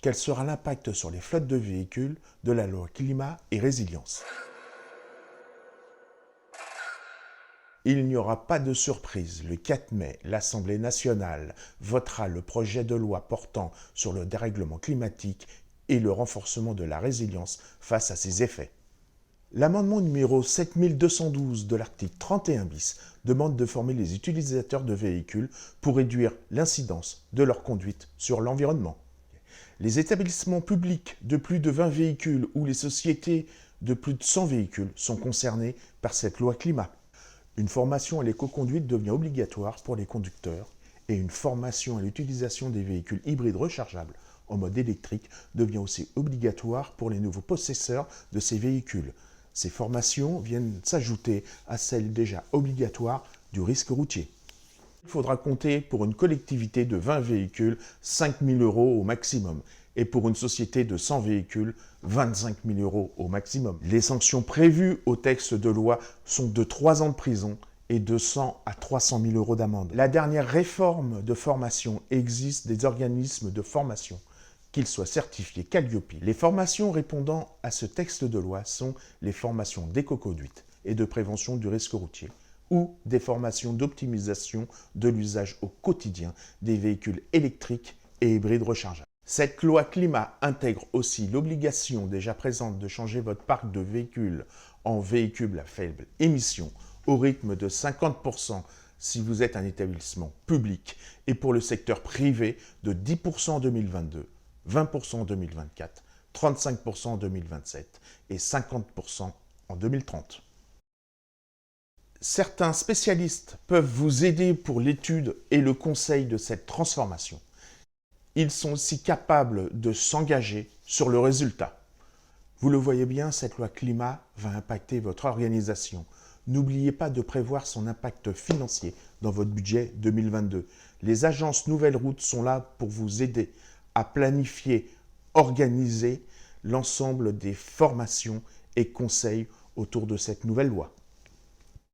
quel sera l'impact sur les flottes de véhicules de la loi climat et résilience. Il n'y aura pas de surprise. Le 4 mai, l'Assemblée nationale votera le projet de loi portant sur le dérèglement climatique et le renforcement de la résilience face à ses effets. L'amendement numéro 7212 de l'article 31 bis demande de former les utilisateurs de véhicules pour réduire l'incidence de leur conduite sur l'environnement. Les établissements publics de plus de 20 véhicules ou les sociétés de plus de 100 véhicules sont concernés par cette loi climat. Une formation à l'éco-conduite devient obligatoire pour les conducteurs et une formation à l'utilisation des véhicules hybrides rechargeables en mode électrique devient aussi obligatoire pour les nouveaux possesseurs de ces véhicules. Ces formations viennent s'ajouter à celles déjà obligatoires du risque routier. Il faudra compter pour une collectivité de 20 véhicules 5 000 € au maximum et pour une société de 100 véhicules 25 000 € au maximum. Les sanctions prévues au texte de loi sont de 3 ans de prison et de 100 à 300 000 € d'amende. La dernière réforme de formation existe des organismes de formation, qu'ils soient certifiés Calliope. Les formations répondant à ce texte de loi sont les formations d'éco-conduite et de prévention du risque routier ou des formations d'optimisation de l'usage au quotidien des véhicules électriques et hybrides rechargeables. Cette loi climat intègre aussi l'obligation déjà présente de changer votre parc de véhicules en véhicules à faible émission au rythme de 50% si vous êtes un établissement public et pour le secteur privé de 10% en 2022, 20% en 2024, 35% en 2027 et 50% en 2030. Certains spécialistes peuvent vous aider pour l'étude et le conseil de cette transformation. Ils sont aussi capables de s'engager sur le résultat. Vous le voyez bien, cette loi climat va impacter votre organisation. N'oubliez pas de prévoir son impact financier dans votre budget 2022. Les agences Nouvelles Routes sont là pour vous aider à planifier, organiser l'ensemble des formations et conseils autour de cette nouvelle loi.